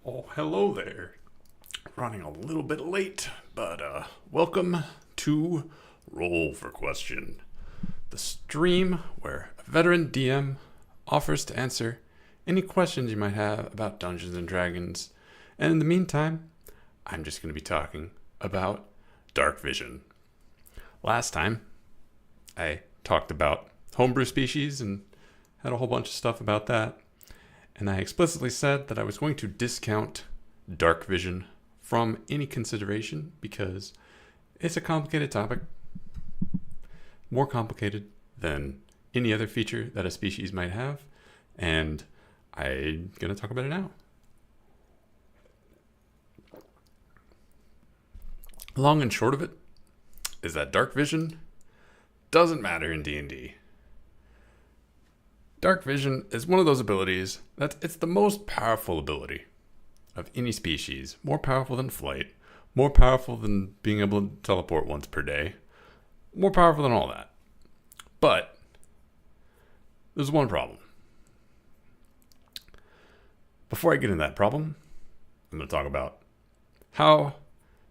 Oh, hello there. Running a little bit late, but welcome to Roll for Question, the stream where a veteran DM offers to answer any questions you might have about Dungeons and Dragons. And in the meantime, I'm just going to be talking about Darkvision. Last time, I talked about homebrew species and had a whole bunch of stuff about that. And I explicitly said that I was going to discount Darkvision from any consideration because it's a complicated topic. More complicated than any other feature that a species might have. And I'm going to talk about it now. Long and short of it is that Darkvision doesn't matter in D&D. Darkvision is one of those abilities that it's the most powerful ability of any species. More powerful than flight. More powerful than being able to teleport once per day. More powerful than all that. But there's one problem. Before I get into that problem, I'm going to talk about how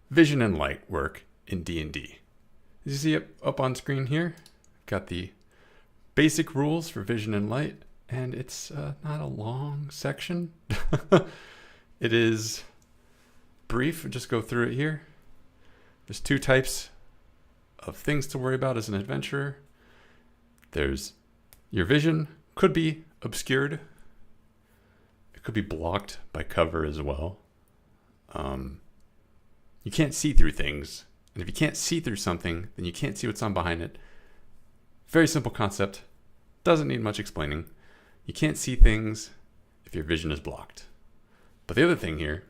vision and light work in D&D. As you see it up on screen here, got the basic rules for vision and light, and it's not a long section. It is brief. I'll just go through it here. There's two types of things to worry about as an adventurer. There's your vision could be obscured. It could be blocked by cover as well. You can't see through things. And if you can't see through something, then you can't see what's on behind it. Very simple concept. Doesn't need much explaining. You can't see things if your vision is blocked. But the other thing here,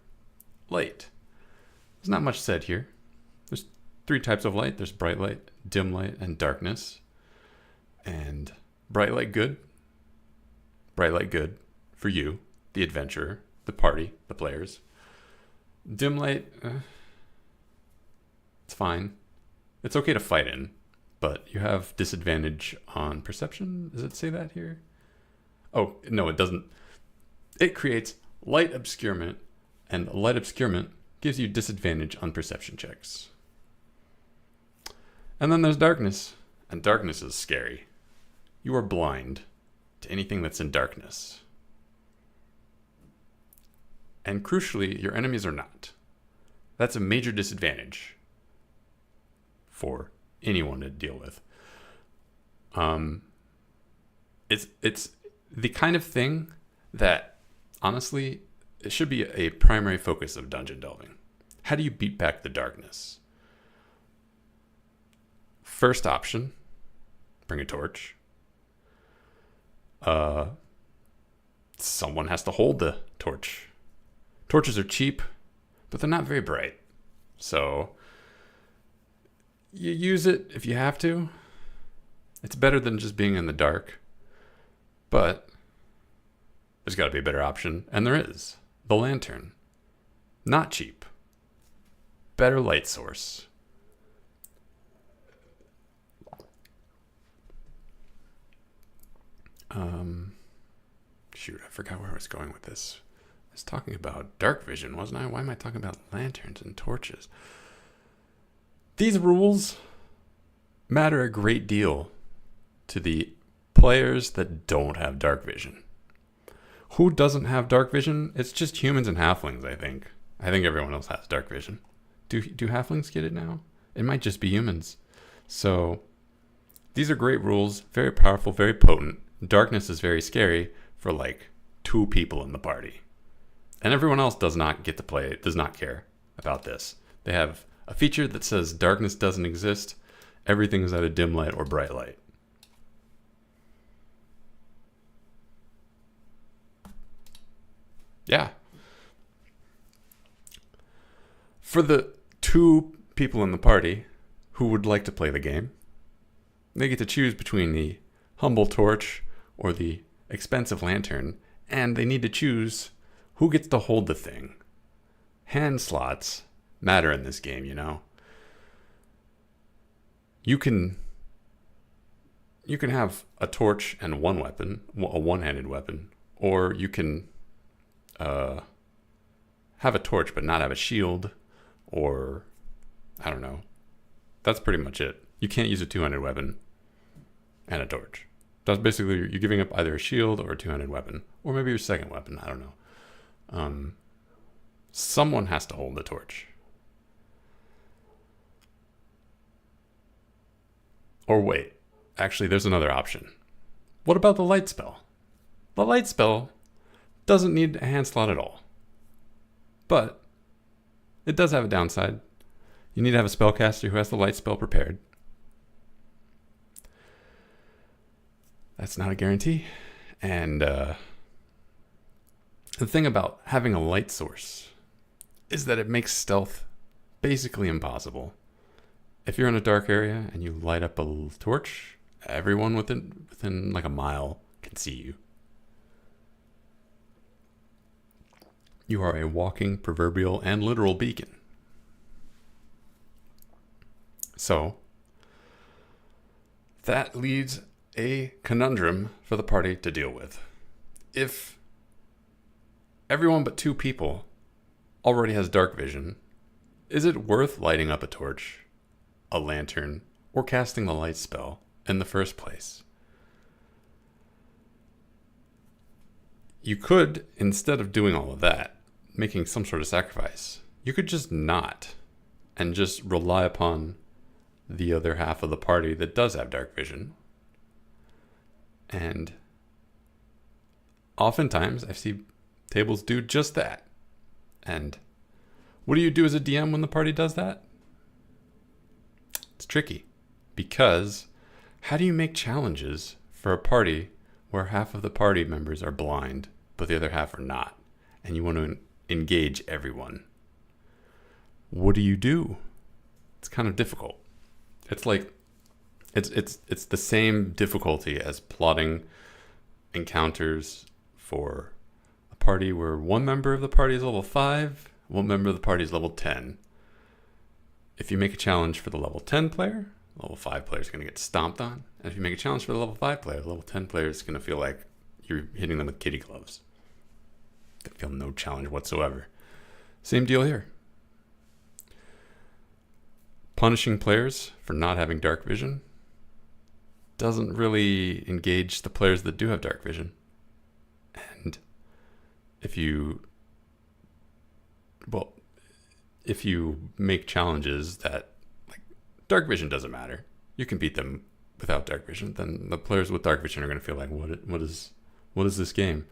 light. There's not much said here. There's three types of light. There's bright light, dim light, and darkness. And bright light good. Bright light good for you, the adventurer, the party, the players. Dim light, it's fine. It's okay to fight in. But you have disadvantage on perception. Does it say that here? Oh, no, it doesn't. It creates light obscurement, and light obscurement gives you disadvantage on perception checks. And then there's darkness, and darkness is scary. You are blind to anything that's in darkness. And crucially, your enemies are not. That's a major disadvantage for anyone to deal with. It's the kind of thing that honestly it should be a primary focus of dungeon delving. How do you beat back the darkness? First option, bring a torch. Someone has to hold the torch. Torches are cheap, but they're not very bright. So you use it if you have to. It's better than just being in the dark. But there's got to be a better option, and there is. The lantern. Not cheap. Better light source. Shoot, I forgot where I was going with this. I was talking about Darkvision, wasn't I? Why am I talking about lanterns and torches? These rules matter a great deal to the players that don't have Darkvision. Who doesn't have Darkvision? It's just humans and halflings, I think. I think everyone else has Darkvision. Do halflings get it now? It might just be humans. So these are great rules, very powerful, very potent. Darkness is very scary for like 2 people in the party. And everyone else does not get to play it, does not care about this. They have a feature that says darkness doesn't exist. Everything is either dim light or bright light. Yeah. For the 2 people in the party who would like to play the game, they get to choose between the humble torch or the expensive lantern, and they need to choose who gets to hold the thing. Hand slots matter in this game, you know. You can have a torch and one weapon, a one-handed weapon, or you can have a torch but not have a shield, or I don't know. That's pretty much it. You can't use a two-handed weapon and a torch. That's basically, you're giving up either a shield or a two-handed weapon, or maybe your second weapon. I don't know. Someone has to hold the torch. Or wait, actually, there's another option. What about the light spell? The light spell doesn't need a hand slot at all. But it does have a downside. You need to have a spellcaster who has the light spell prepared. That's not a guarantee. And the thing about having a light source is that it makes stealth basically impossible. If you're in a dark area and you light up a torch, everyone within like a mile can see you. You are a walking proverbial and literal beacon. So, that leaves a conundrum for the party to deal with. If everyone but 2 people already has dark vision, is it worth lighting up a torch, a lantern, or casting the light spell in the first place? You could, instead of doing all of that, making some sort of sacrifice, you could just not, and just rely upon the other half of the party that does have dark vision. And oftentimes I see tables do just that. And what do you do as a DM when the party does that? It's tricky, because how do you make challenges for a party where half of the party members are blind but the other half are not, and you want to engage everyone? What do you do? It's kind of difficult. It's like it's the same difficulty as plotting encounters for a party where one member of the party is level 5, one member of the party is level 10. If you make a challenge for the level 10 player, level 5 player is going to get stomped on. And if you make a challenge for the level 5 player, the level 10 player is going to feel like you're hitting them with kitty gloves. They feel no challenge whatsoever. Same deal here. Punishing players for not having dark vision doesn't really engage the players that do have dark vision. And if you make challenges that, like, dark vision doesn't matter, you can beat them without dark vision, then the players with dark vision are going to feel like, what is this game?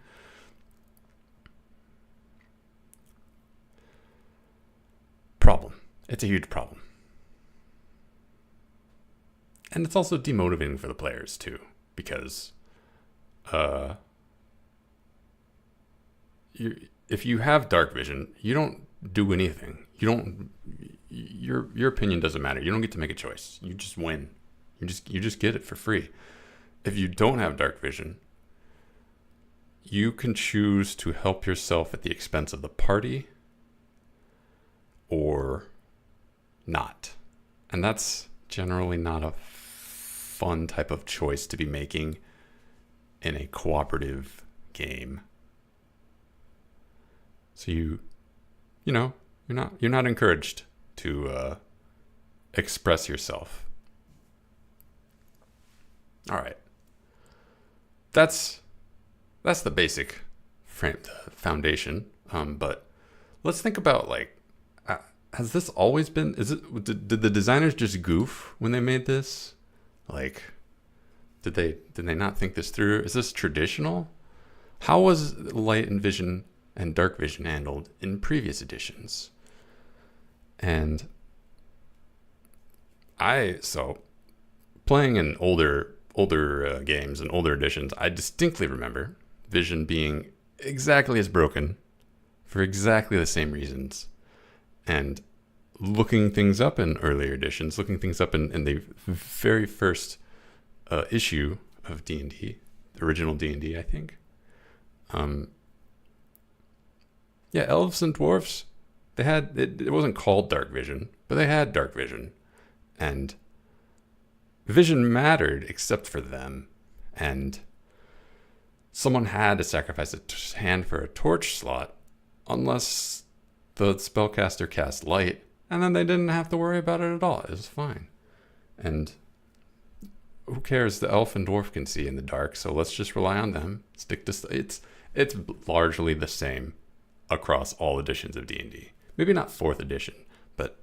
Problem. It's a huge problem. And it's also demotivating for the players too, because if you have dark vision, you don't do anything. Your opinion doesn't matter. You don't get to make a choice. You just win. You just get it for free. If you don't have dark vision, you can choose to help yourself at the expense of the party or not. And that's generally not a fun type of choice to be making in a cooperative game. So you're not encouraged to express yourself. All right. That's the basic foundation. But let's think about, like, has this always been? Did the designers just goof when they made this? Like, did they not think this through? Is this traditional? How was light and vision and dark vision handled in previous editions? And playing in older games and older editions, I distinctly remember vision being exactly as broken for exactly the same reasons. And looking things up in earlier editions, looking things up in the very first issue of D&D, the original D&D, I think. Elves and dwarves, they had, it wasn't called dark vision, but they had dark vision. And vision mattered except for them. And someone had to sacrifice a hand for a torch slot unless the spellcaster cast light, and then they didn't have to worry about it at all. It was fine. And who cares? The elf and dwarf can see in the dark, so let's just rely on them. Stick to it's largely the same across all editions of D&D. Maybe not 4th edition, but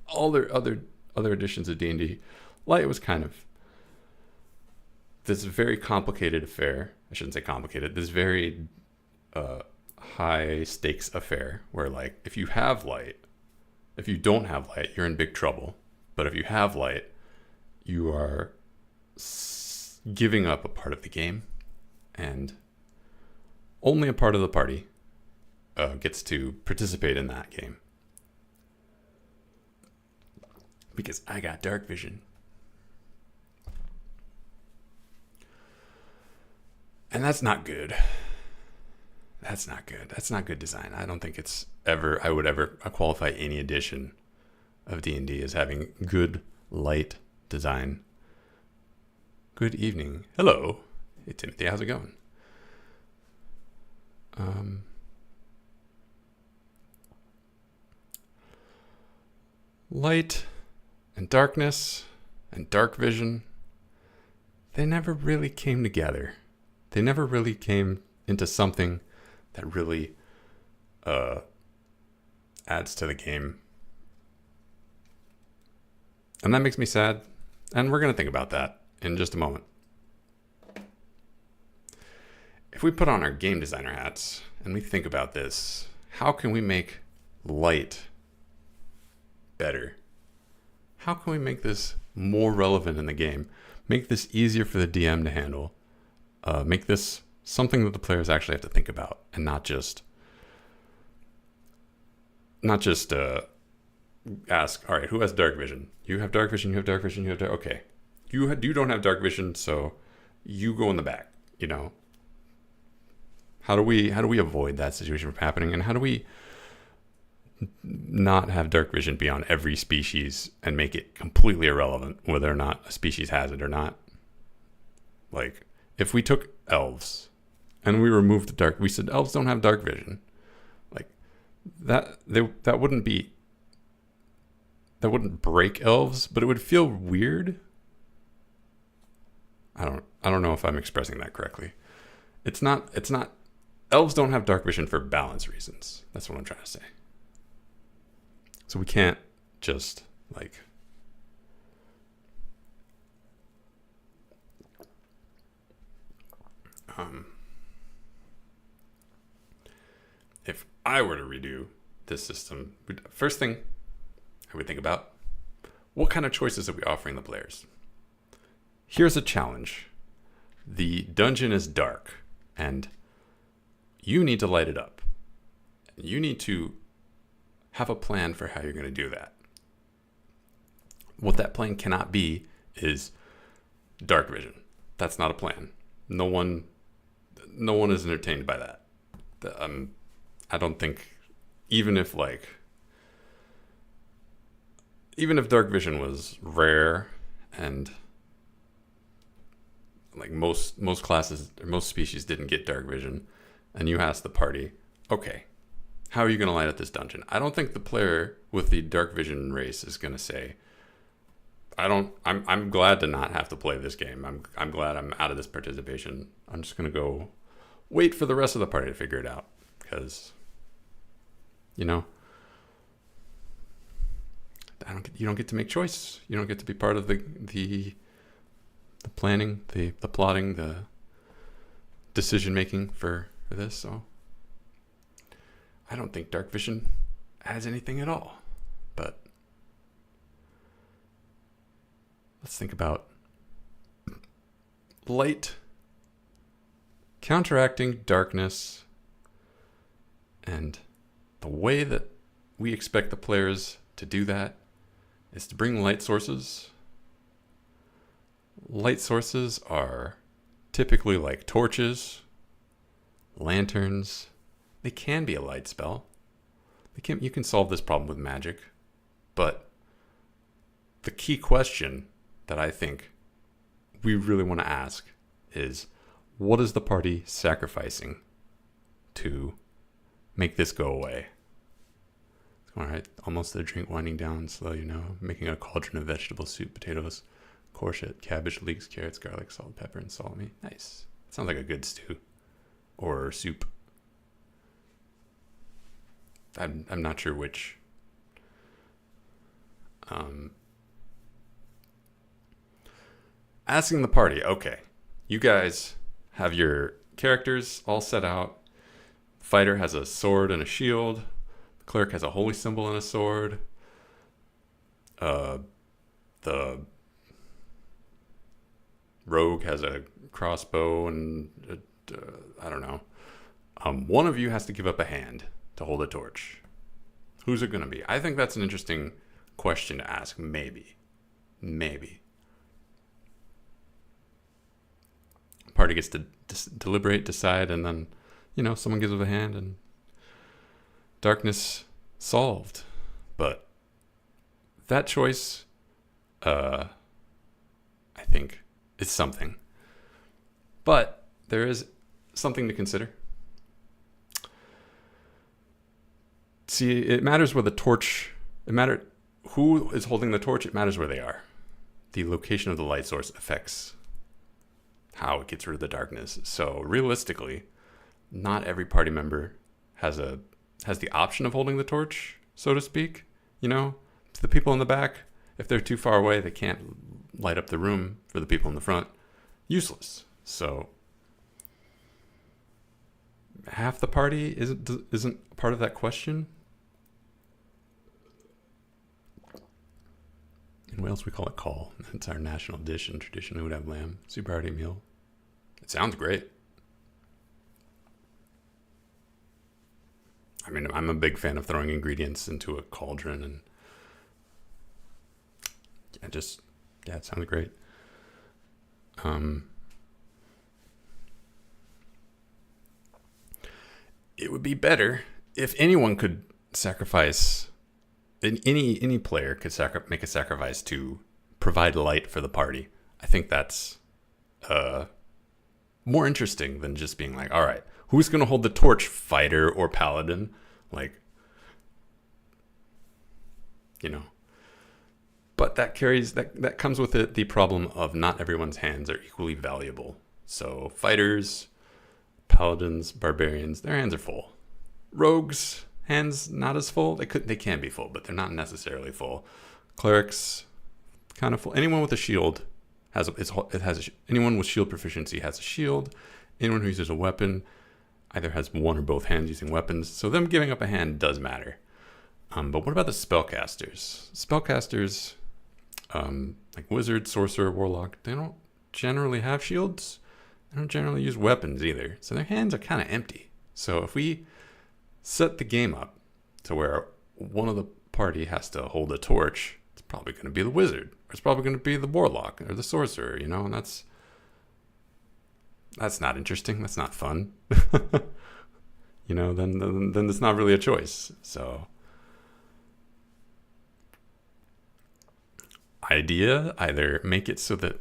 all their other editions of D&D, light was kind of this very complicated affair. I shouldn't say complicated. This very high stakes affair where, like, if you have light, if you don't have light, you're in big trouble. But if you have light, you are giving up a part of the game, and only a part of the party gets to participate in that game. Because I got Darkvision. And that's not good. That's not good. That's not good design. I don't think I would ever qualify any edition of D&D as having good light design. Good evening. Hello. Hey, Timothy. How's it going? Light and darkness and Darkvision, they never really came together. They never really came into something that really adds to the game. And that makes me sad. And we're going to think about that in just a moment. If we put on our game designer hats and we think about this, how can we make light better? How can we make this more relevant in the game? Make this easier for the DM to handle? Make this something that the players actually have to think about, and not just ask, all right, who has Darkvision? You have Darkvision, you have Darkvision, you have okay. You don't have Darkvision, so you go in the back, you know? How do we avoid that situation from happening, and how do we not have Darkvision be on every species and make it completely irrelevant whether or not a species has it or not? Like, if we took elves and we removed we said elves don't have Darkvision, like that wouldn't break elves, but it would feel weird. I don't know if I'm expressing that correctly. It's not elves don't have Darkvision for balance reasons. That's what I'm trying to say. So we can't just like if I were to redo this system, first thing I would think about, what kind of choices are we offering the players? Here's a challenge. The dungeon is dark and you need to light it up. You need to have a plan for how you're going to do that. What that plan cannot be is Darkvision. That's not a plan. No one is entertained by that. I don't think, even if Darkvision was rare and like most classes or most species didn't get Darkvision, and you ask the party, okay, how are you going to light up this dungeon? I don't think the player with the Darkvision race is going to say, I'm glad to not have to play this game. I'm glad I'm out of this participation. I'm just going to go wait for the rest of the party to figure it out, because, you know, you don't get to make choice. You don't get to be part of the planning, the plotting, the decision making for this. So I don't think Darkvision adds anything at all. But let's think about light counteracting darkness, and the way that we expect the players to do that is to bring light sources. Light sources are typically like torches, lanterns. They can be a light spell. You can solve this problem with magic, but the key question that I think we really want to ask is, what is the party sacrificing to make this go away? All right, almost the drink winding down slow, you know. Making a cauldron of vegetable soup, potatoes, courgette, cabbage, leeks, carrots, garlic, salt, pepper, and salt meat. Nice. Sounds like a good stew or soup. I'm not sure which. Asking the party. Okay, you guys have your characters all set out. Fighter has a sword and a shield. The cleric has a holy symbol and a sword. The rogue has a crossbow and I don't know. One of you has to give up a hand to hold a torch. Who's it going to be? I think that's an interesting question to ask. Maybe. Party gets to deliberate, decide, and then, you know, someone gives up a hand and darkness solved. But that choice, I think, is something. But there is something to consider. See, it matters where the torch, who is holding the torch, it matters where they are. The location of the light source affects how it gets rid of the darkness. So realistically, not every party member has the option of holding the torch, so to speak. You know, to the people in the back, if they're too far away, they can't light up the room for the people in the front. Useless. So half the party isn't part of that question. In Wales, we call it call. It's our national dish and traditionally would have lamb. Super hearty meal. It sounds great. I mean, I'm a big fan of throwing ingredients into a cauldron and it sounds great. It would be better if anyone could sacrifice, any player could make a sacrifice to provide light for the party. I think that's more interesting than just being like, all right, who's going to hold the torch, fighter or paladin? Like, you know. But that comes with it the problem of not everyone's hands are equally valuable. So fighters, paladins, barbarians, their hands are full. Rogues, hands not as full. They can be full, but they're not necessarily full. Clerics, kind of full. Anyone with a shield anyone with shield proficiency has a shield. Anyone who uses a weapon either has one or both hands using weapons. So them giving up a hand does matter. But what about the spellcasters? Spellcasters, like wizard, sorcerer, warlock, they don't generally have shields. They don't generally use weapons either. So their hands are kind of empty. So if we set the game up to where one of the party has to hold a torch, it's probably going to be the wizard. Or it's probably going to be the warlock or the sorcerer, you know, and that's not interesting. That's not fun. You know, then it's not really a choice. So idea, either make it so that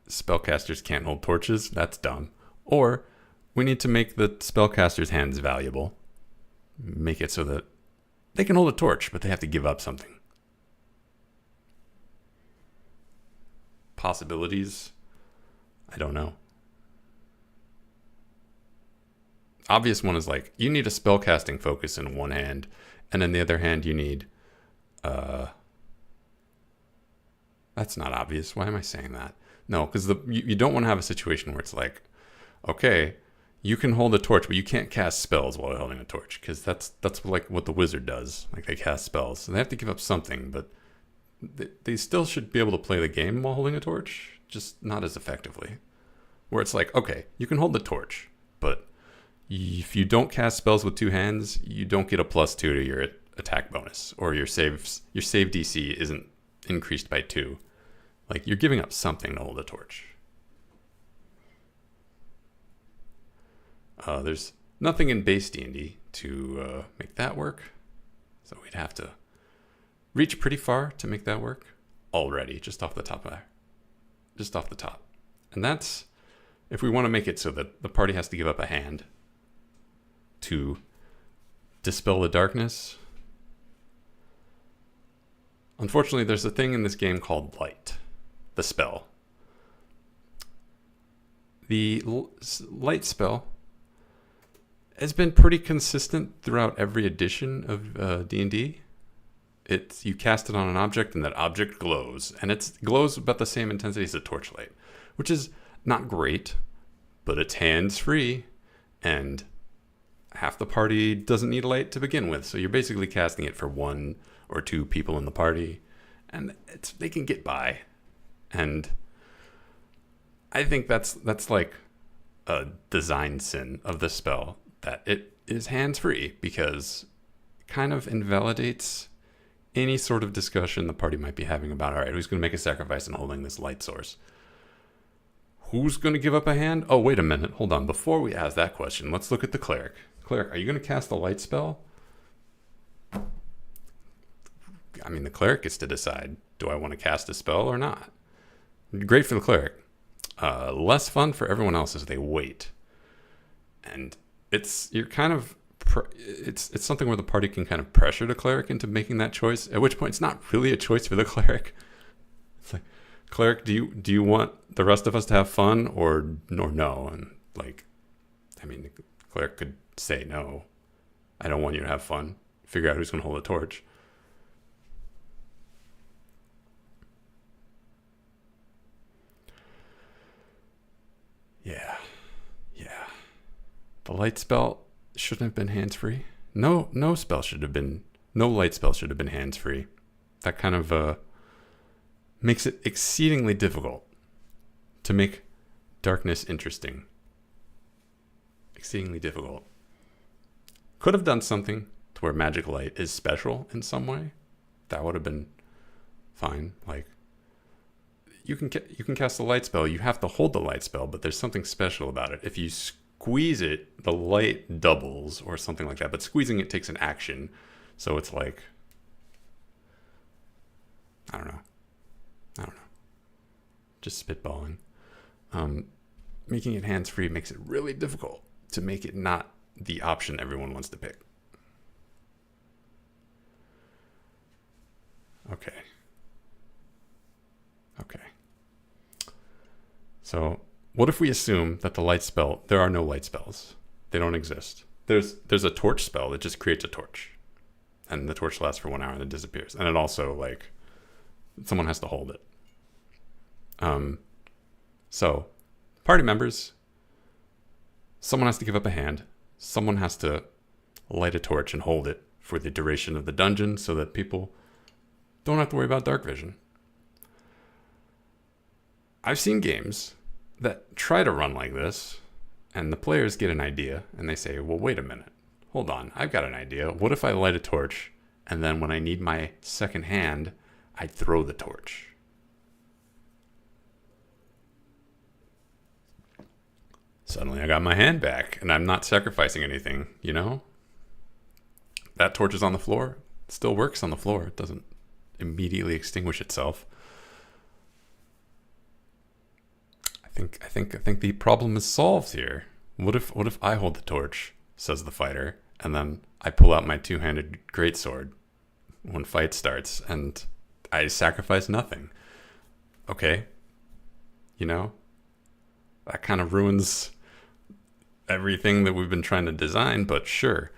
spellcasters can't hold torches. That's dumb. Or we need to make the spellcasters' hands valuable. Make it so that they can hold a torch, but they have to give up something. Possibilities? I don't know. Obvious one is like, you need a spellcasting focus in one hand, and in the other hand you need that's not obvious. Why am I saying that? No, because you don't want to have a situation where it's like, okay, you can hold a torch, but you can't cast spells while holding a torch, because that's like what the wizard does. Like, they cast spells, so they have to give up something, but they still should be able to play the game while holding a torch, just not as effectively. Where it's like, okay, you can hold the torch, but if you don't cast spells with two hands, you don't get a +2 to your attack bonus, or your save DC isn't increased by 2. Like, you're giving up something to hold a torch. There's nothing in base D&D to make that work, so we'd have to reach pretty far to make that work already, just off the top. And that's if we want to make it so that the party has to give up a hand to dispel the darkness. Unfortunately, there's a thing in this game called light, the spell. The light spell has been pretty consistent throughout every edition of D&D. You cast it on an object and that object glows, and it glows about the same intensity as a torchlight, which is not great, but it's hands-free, and half the party doesn't need a light to begin with, so you're basically casting it for 1 or 2 people in the party, and they can get by. And I think that's like a design sin of the spell, that it is hands-free, because it kind of invalidates any sort of discussion the party might be having about, all right, who's going to make a sacrifice in holding this light source? Who's going to give up a hand? Oh, wait a minute. Hold on. Before we ask that question, let's look at the cleric. Cleric, are you going to cast a light spell? I mean, the cleric gets to decide, do I want to cast a spell or not? Great for the cleric. Less fun for everyone else as they wait. And it's something where the party can kind of pressure the cleric into making that choice, at which point it's not really a choice for the cleric. It's like, cleric, do you want the rest of us to have fun or no? And like, I mean, the cleric could say no. I don't want you to have fun. Figure out who's going to hold a torch. Yeah. The light spell shouldn't have been hands-free. No light spell should have been hands-free. That kind of makes it exceedingly difficult to make darkness interesting. Exceedingly difficult. Could have done something to where magic light is special in some way. That would have been fine. Like, you can cast a light spell. You have to hold the light spell, but there's something special about it. If you squeeze it, the light doubles or something like that. But squeezing it takes an action. So it's like, I don't know. Just spitballing. Making it hands-free makes it really difficult to make it not the option everyone wants to pick. Okay. So what if we assume that there are no light spells? They don't exist. There's a torch spell that just creates a torch. And the torch lasts for 1 hour and it disappears. And it also, like, someone has to hold it. So, party members, someone has to give up a hand. Someone has to light a torch and hold it for the duration of the dungeon so that people don't have to worry about Darkvision. I've seen games that try to run like this, and the players get an idea, and they say, well, wait a minute. Hold on, I've got an idea. What if I light a torch, and then when I need my second hand, I throw the torch? Suddenly I got my hand back, and I'm not sacrificing anything, you know? That torch is on the floor. It still works on the floor. It doesn't immediately extinguish itself. I think the problem is solved here. What if I hold the torch, says the fighter, and then I pull out my two-handed greatsword when fight starts, and I sacrifice nothing? Okay. You know? That kind of ruins everything that we've been trying to design, but sure.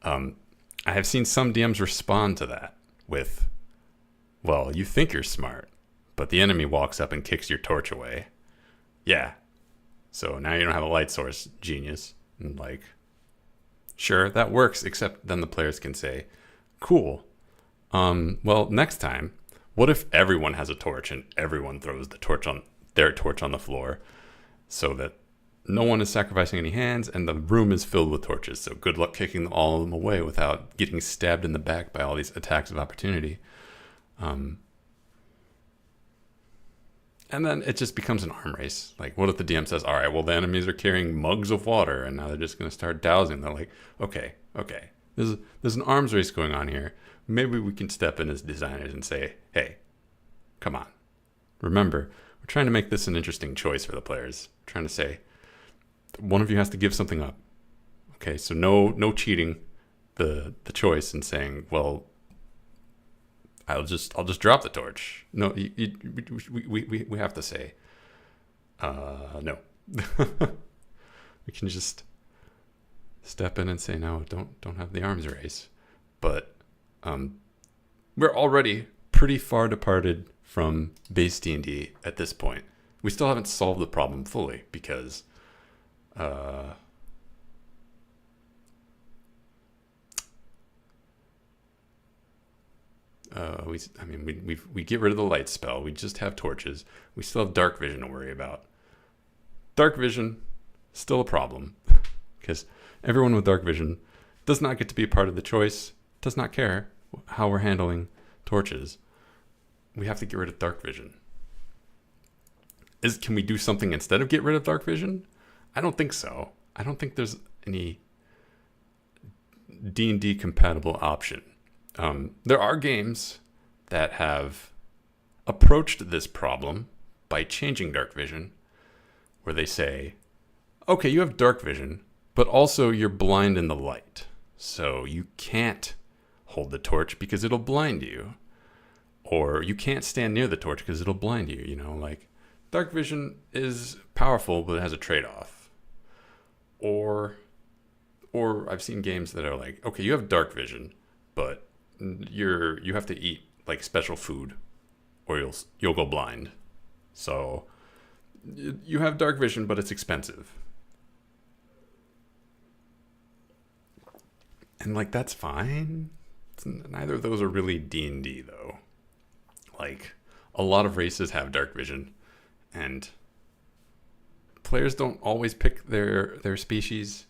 I have seen some DMs respond to that with, well, you think you're smart, but the enemy walks up and kicks your torch away. Yeah. So now you don't have a light source, genius. And like, sure, that works, except then the players can say, cool. Well, next time, what if everyone has a torch and everyone throws their torch on the floor so that no one is sacrificing any hands and the room is filled with torches? So good luck kicking all of them away without getting stabbed in the back by all these attacks of opportunity. And then it just becomes an arm race. Like, what if the DM says, all right, well, the enemies are carrying mugs of water, and now they're just going to start dousing. They're like, okay. There's an arms race going on here. Maybe we can step in as designers and say, hey, come on. Remember, we're trying to make this an interesting choice for the players. We're trying to say, one of you has to give something up. Okay, so no cheating the choice and saying, well, I'll just drop the torch. No, we have to say, no. We can just step in and say no. Don't have the arms race. But we're already pretty far departed from base D&D at this point. We still haven't solved the problem fully because we get rid of the light spell. We just have torches. We still have dark vision to worry about. Dark vision, still a problem because everyone with dark vision does not get to be a part of the choice, does not care how we're handling torches. We have to get rid of dark vision. Can we do something instead of get rid of dark vision? I don't think so. I don't think there's any D&D compatible option. There are games that have approached this problem by changing dark vision, where they say, okay, you have dark vision, but also you're blind in the light. So you can't hold the torch because it'll blind you. Or you can't stand near the torch because it'll blind you. You know, like dark vision is powerful, but it has a trade-off. Or I've seen games that are like, okay, you have dark vision, but you have to eat like special food or you'll go blind. So you have dark vision, but it's expensive. And like that's fine. Neither of those are really D&D though. Like a lot of races have dark vision, and players don't always pick their species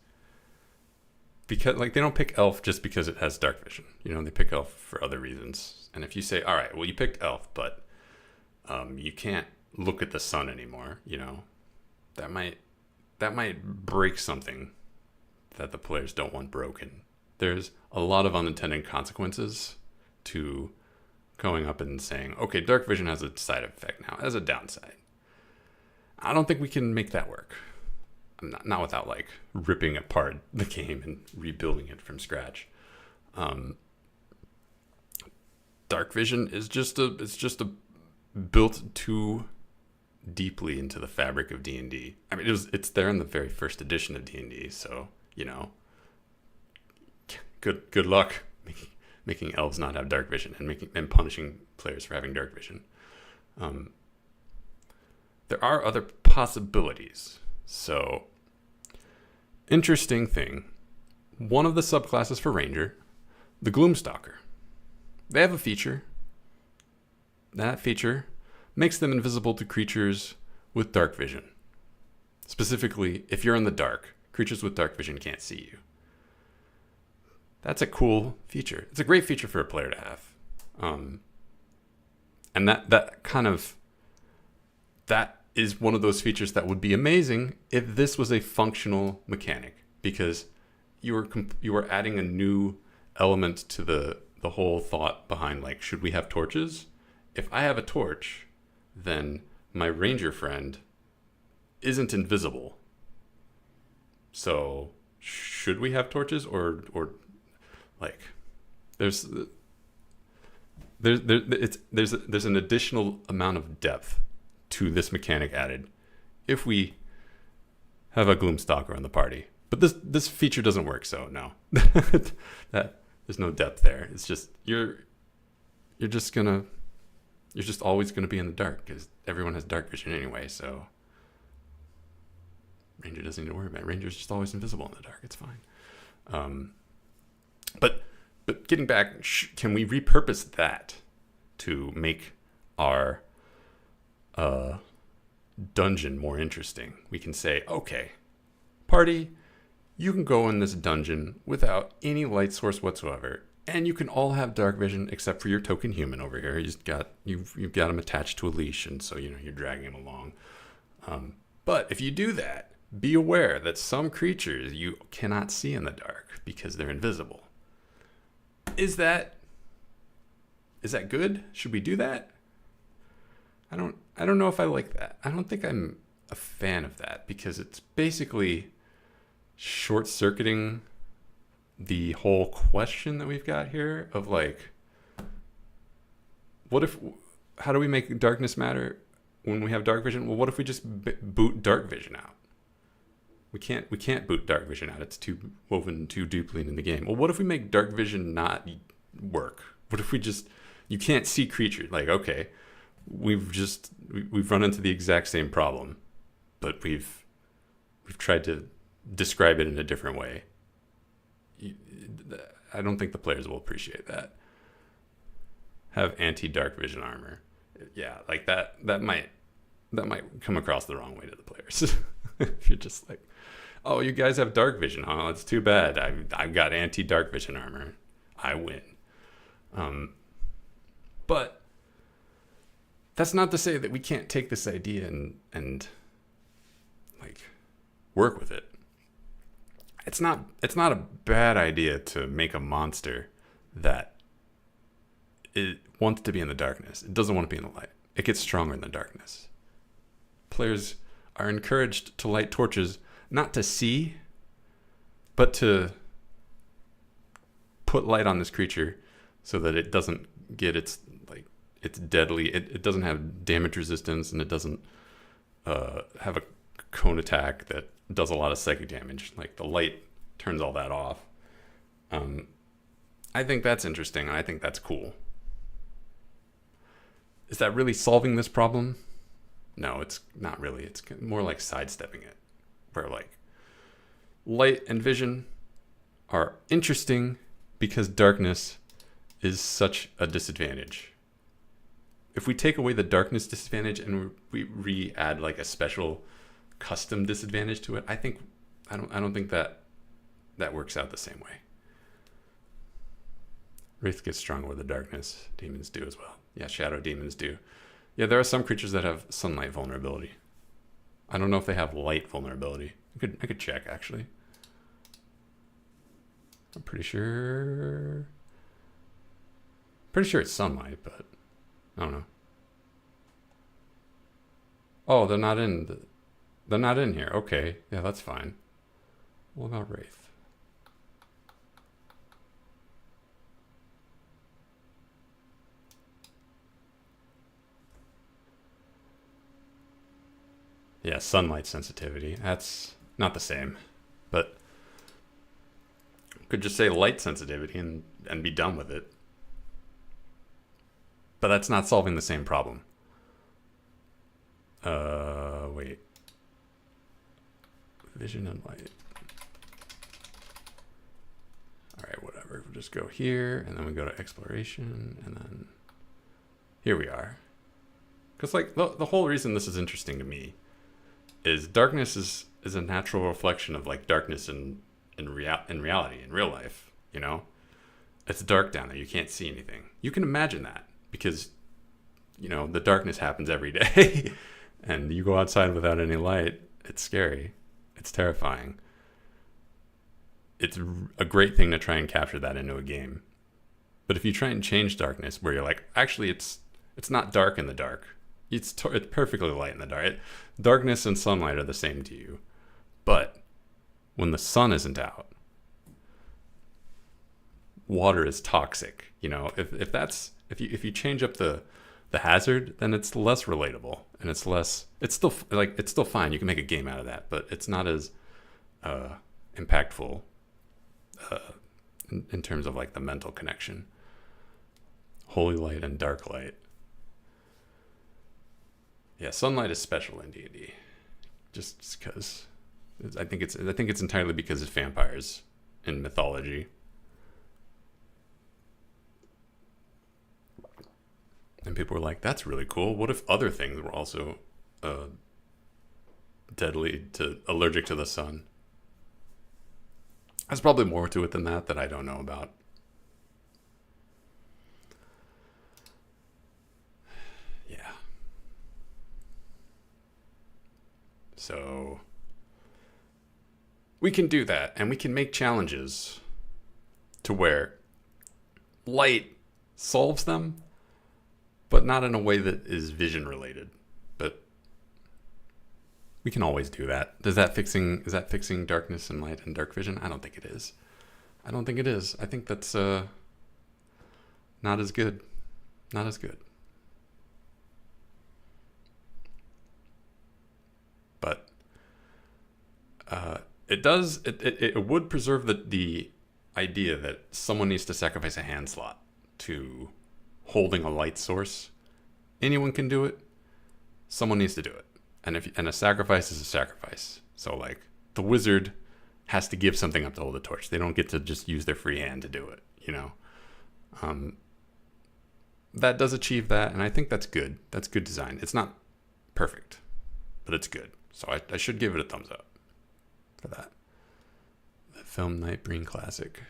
because like they don't pick elf just because it has dark vision. You know, they pick elf for other reasons. And if you say, all right, well you picked elf, but you can't look at the sun anymore, you know, that might break something that the players don't want broken. There's a lot of unintended consequences to going up and saying, okay, dark vision has a side effect now, as a downside. I don't think we can make that work. Not without like ripping apart the game and rebuilding it from scratch. Dark vision is just built too deeply into the fabric of D&D. I mean, it's there in the very first edition of D&D, so you know, good luck making elves not have dark vision and punishing players for having dark vision. There are other possibilities. So, interesting thing. One of the subclasses for Ranger, the Gloomstalker. They have a feature. That feature makes them invisible to creatures with dark vision. Specifically, if you're in the dark, creatures with dark vision can't see you. That's a cool feature. It's a great feature for a player to have. And that is one of those features that would be amazing if this was a functional mechanic, because you were adding a new element to the whole thought behind, like, should we have torches? If I have a torch, then my ranger friend isn't invisible. So should we have torches or like there's an additional amount of depth to this mechanic added if we have a Gloomstalker in the party. But this feature doesn't work, so no. There's no depth there. It's just you're just always gonna be in the dark because everyone has dark vision anyway. So Ranger doesn't need to worry about it. Ranger's just always invisible in the dark. It's fine. But getting back, can we repurpose that to make our dungeon more interesting? We can say, okay, party, you can go in this dungeon without any light source whatsoever, and you can all have dark vision except for your token human over here. You've got him attached to a leash, and so you're dragging him along. But if you do that, be aware that some creatures you cannot see in the dark because they're invisible. Is that good? Should we do that? I don't know if I like that. I don't think I'm a fan of that because it's basically short-circuiting the whole question that we've got here of like, what if? How do we make darkness matter when we have dark vision? Well, what if we just boot dark vision out? We can't boot dark vision out. It's too woven too deeply in the game. Well, what if we make dark vision not work? What if we just you can't see creatures? Like, okay, we've run into the exact same problem, but we've tried to describe it in a different way. I don't think the players will appreciate that. Have anti-dark vision armor. Yeah, like that might come across the wrong way to the players. If you're just like, oh, you guys have dark vision, huh? It's too bad. I've got anti-dark vision armor. I win. But that's not to say that we can't take this idea and like work with it. It's not a bad idea to make a monster that it wants to be in the darkness. It doesn't want to be in the light. It gets stronger in the darkness. Players are encouraged to light torches, not to see, but to put light on this creature so that it doesn't get its deadly. It doesn't have damage resistance, and it doesn't have a cone attack that does a lot of psychic damage. Like, the light turns all that off. I think that's interesting, and I think that's cool. Is that really solving this problem? No, it's not really. It's more like sidestepping it, where like light and vision are interesting because darkness is such a disadvantage. If we take away the darkness disadvantage and we re-add like a special custom disadvantage to it, I don't think that works out the same way. Wraith gets stronger with the darkness. Demons do as well. Yeah, shadow demons do. Yeah, there are some creatures that have sunlight vulnerability. I don't know if they have light vulnerability. I could check, actually. I'm pretty sure it's sunlight, but I don't know. Oh, they're not in here. Okay, yeah, that's fine. What about Wraith? Yeah, sunlight sensitivity. That's not the same, but could just say light sensitivity and be done with it. But that's not solving the same problem. Wait. Vision and light. All right, whatever. We'll just go here, and then we go to exploration, and then here we are. Because like the whole reason this is interesting to me is darkness is a natural reflection of like darkness in reality, in real life, you know? It's dark down there. You can't see anything. You can imagine that because, you know, the darkness happens every day and you go outside without any light. It's scary. It's terrifying. It's a great thing to try and capture that into a game. But if you try and change darkness where you're like, actually, it's not dark in the dark. It's perfectly light in the dark. Darkness and sunlight are the same to you. But when the sun isn't out, water is toxic. You know, if you change up the hazard, then it's less relatable and it's still fine. You can make a game out of that, but it's not as impactful in terms of like the mental connection. Holy light and dark light. Yeah, sunlight is special in D&D, just because I think it's entirely because it's vampires in mythology. And people were like, "That's really cool. What if other things were also allergic to the sun?" There's probably more to it than that I don't know about. So we can do that, and we can make challenges to where light solves them, but not in a way that is vision related. But we can always do that. Is that fixing darkness and light and dark vision? I don't think it is. I don't think it is. I think that's not as good. Not as good. It does. It would preserve the idea that someone needs to sacrifice a hand slot to holding a light source. Anyone can do it. Someone needs to do it, and a sacrifice is a sacrifice. So like the wizard has to give something up to hold a torch. They don't get to just use their free hand to do it. You know, that does achieve that, and I think that's good. That's good design. It's not perfect, but it's good. So I should give it a thumbs up for that. The film Nightbreen Classic.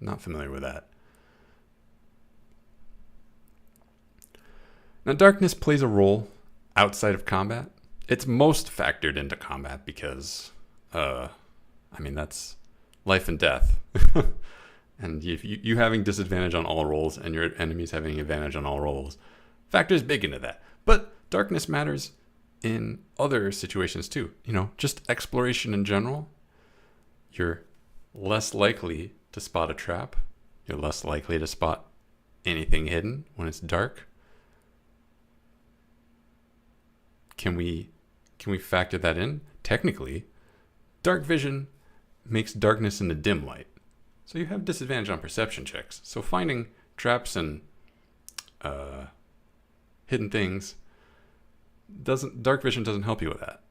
Not familiar with that. Now, darkness plays a role outside of combat. It's most factored into combat because, that's life and death. And you having disadvantage on all rolls and your enemies having advantage on all rolls factors big into that. But darkness matters in other situations too. You know, just exploration in general. You're less likely to spot a trap. You're less likely to spot anything hidden when it's dark. Can we factor that in? Technically, dark vision makes darkness in the dim light. So you have disadvantage on perception checks. So finding traps and hidden things dark vision doesn't help you with that.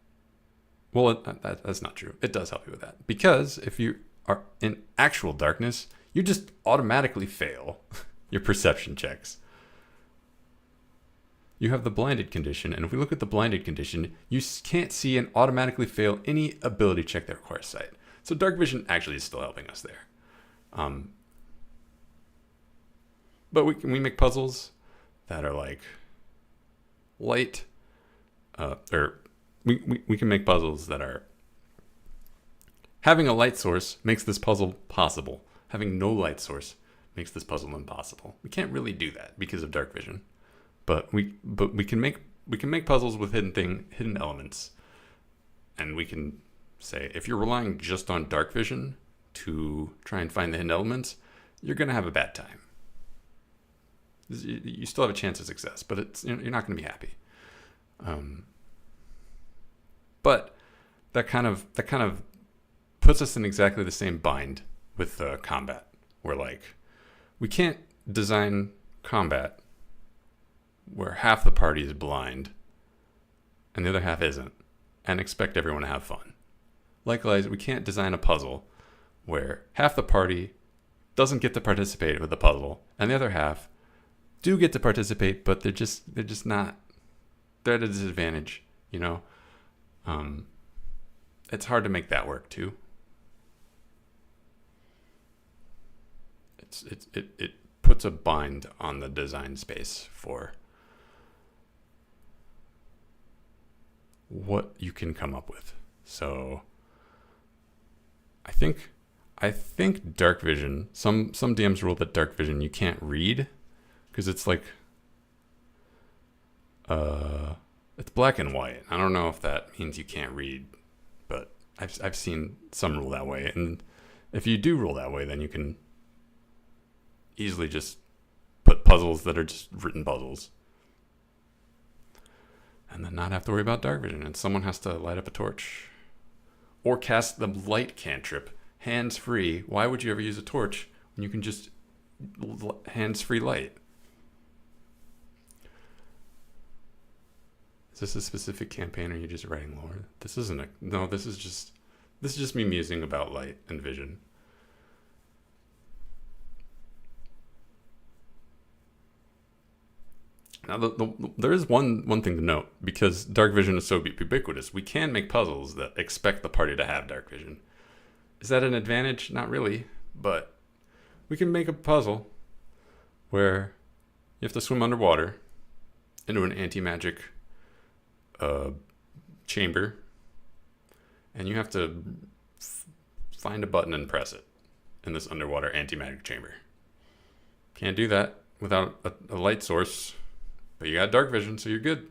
Well, that's not true. It does help you with that. Because if you are in actual darkness, you just automatically fail your perception checks. You have the blinded condition, and if we look at the blinded condition, you can't see and automatically fail any ability check that requires sight. So dark vision actually is still helping us there. But we make puzzles that are like light, or we can make puzzles that are having a light source makes this puzzle possible. Having no light source makes this puzzle impossible. We can't really do that because of dark vision. But we can make puzzles with hidden elements, and we can say if you're relying just on dark vision to try and find the hidden elements, you're gonna have a bad time. You still have a chance of success, but you're not gonna be happy. But that kind of puts us in exactly the same bind with combat, where like we can't design combat where half the party is blind and the other half isn't, and expect everyone to have fun. Likewise, we can't design a puzzle where half the party doesn't get to participate with the puzzle and the other half do get to participate, but they're just not, they're at a disadvantage, you know? It's hard to make that work too. It puts a bind on the design space for what you can come up with. So I think dark vision, some DMs rule that dark vision you can't read because it's like it's black and white. I don't know if that means you can't read, but I've seen some rule that way. And if you do rule that way, then you can easily just put puzzles that are just written puzzles and then not have to worry about dark vision, and someone has to light up a torch or cast the light cantrip hands free. Why would you ever use a torch when you can just hands free light? Is this a specific campaign, or are you just writing lore? This isn't no, this is just me musing about light and vision. Now, there is one thing to note, because dark vision is so ubiquitous. We can make puzzles that expect the party to have dark vision. Is that an advantage? Not really, but we can make a puzzle where you have to swim underwater into an anti-magic chamber, and you have to find a button and press it in this underwater anti-magic chamber. Can't do that without a light source. But you got dark vision, so you're good.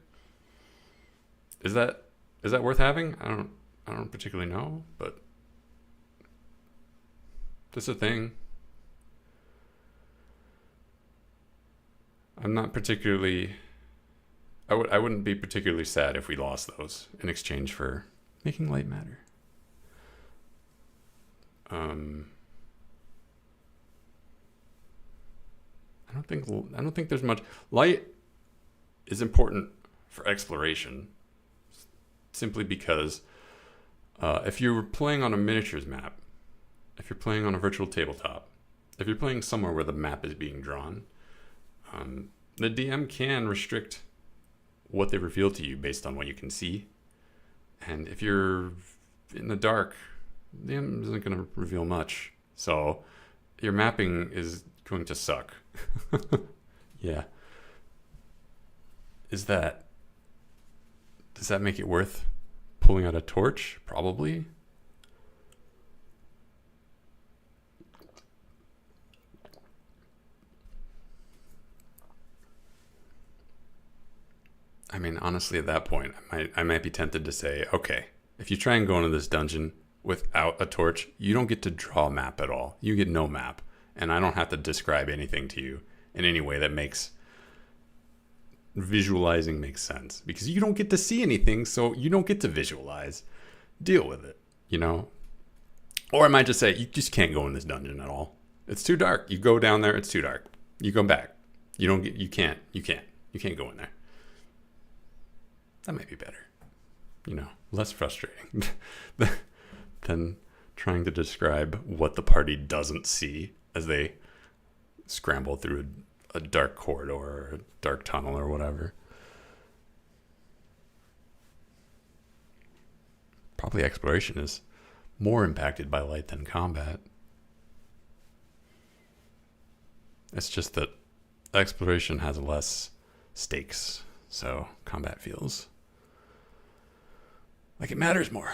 Is that worth having? I don't particularly know, but that's a thing. I'm not particularly. I wouldn't be particularly sad if we lost those in exchange for making light matter. Um, I don't think there's much. Light is important for exploration, simply because if you're playing on a miniatures map, if you're playing on a virtual tabletop, if you're playing somewhere where the map is being drawn, the DM can restrict what they reveal to you based on what you can see. And if you're in the dark, the DM isn't going to reveal much. So your mapping is going to suck. Yeah. Does that make it worth pulling out a torch? Probably. I mean, honestly, at that point, I might be tempted to say, okay, if you try and go into this dungeon without a torch, you don't get to draw a map at all. You get no map. And I don't have to describe anything to you in any way that makes visualizing makes sense, because you don't get to see anything, so you don't get to visualize. Deal with it, you know? Or I might just say, you just can't go in this dungeon at all. It's too dark. You go down there, it's too dark. You go back. You can't go in there. That might be better. You know, less frustrating than trying to describe what the party doesn't see as they scramble through a dark corridor or a dark tunnel or whatever. Probably exploration is more impacted by light than combat. It's just that exploration has less stakes, so combat feels like it matters more.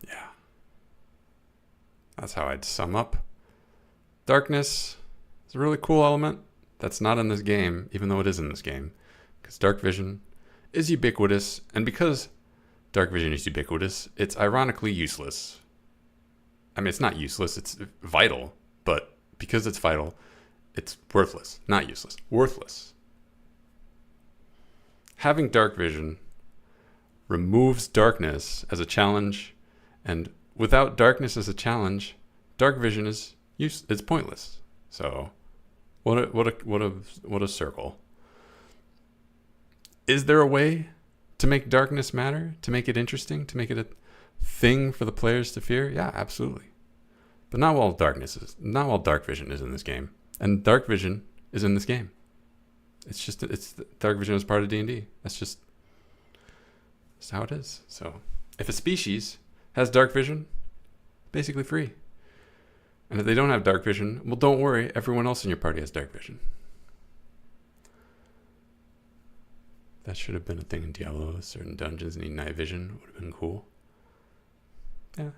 Yeah. That's how I'd sum up. Darkness is a really cool element that's not in this game, even though it is in this game, because Darkvision is ubiquitous, and because Darkvision is ubiquitous, it's ironically useless. I mean, it's not useless, it's vital, but because it's vital, it's worthless. Not useless, worthless. Having Darkvision removes darkness as a challenge, and without darkness as a challenge, Darkvision is it's pointless. So, what a circle. Is there a way to make darkness matter, to make it interesting, to make it a thing for the players to fear? Yeah, absolutely. But not while Darkvision is in this game, and Darkvision is in this game. It's Darkvision is part of D&D. That's how it is. So, if a species has Darkvision, basically free. And if they don't have Darkvision, well, don't worry. Everyone else in your party has Darkvision. That should have been a thing in Diablo. Certain dungeons need night vision. Would have been cool. Yeah.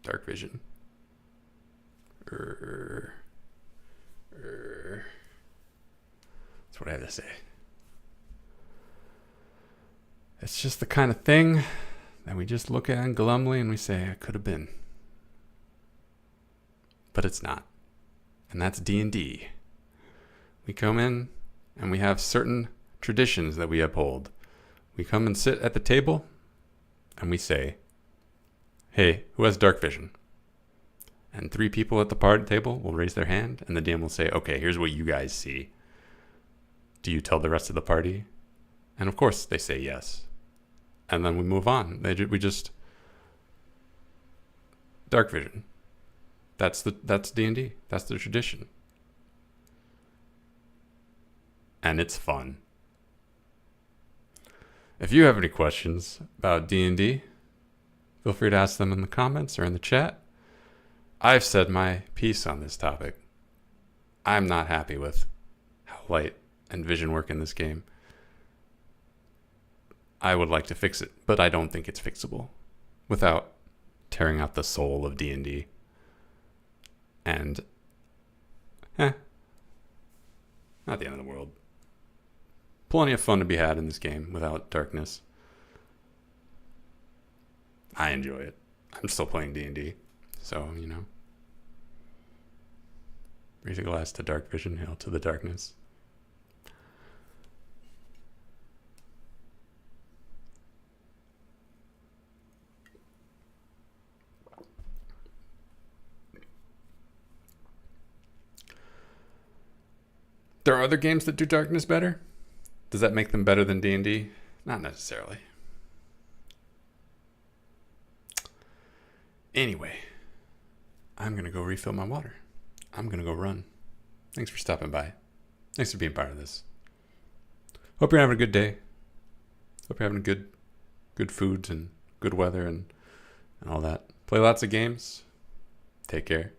Darkvision. That's what I have to say. It's just the kind of thing that we just look at glumly and we say, it could have been. But it's not. And that's D&D. We come in and we have certain traditions that we uphold. We come and sit at the table and we say, hey, who has Darkvision? And 3 people at the party table will raise their hand, and the DM will say, okay, here's what you guys see. Do you tell the rest of the party? And of course they say yes. And then we move on. We just Darkvision. That's D&D. That's the tradition. And it's fun. If you have any questions about D&D, feel free to ask them in the comments or in the chat. I've said my piece on this topic. I'm not happy with how light and vision work in this game. I would like to fix it, but I don't think it's fixable without tearing out the soul of D&D. And, not the end of the world. Plenty of fun to be had in this game without darkness. I enjoy it. I'm still playing D&D, so, you know. Raise a glass to Darkvision, hail to the darkness. There are other games that do darkness better. Does that make them better than D&D? Not necessarily. Anyway, I'm going to go refill my water. I'm going to go run. Thanks for stopping by. Thanks for being part of this. Hope you're having a good day. Hope you're having good foods and good weather and all that. Play lots of games. Take care.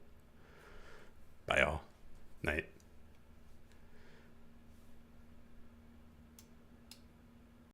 Bye, y'all. Night.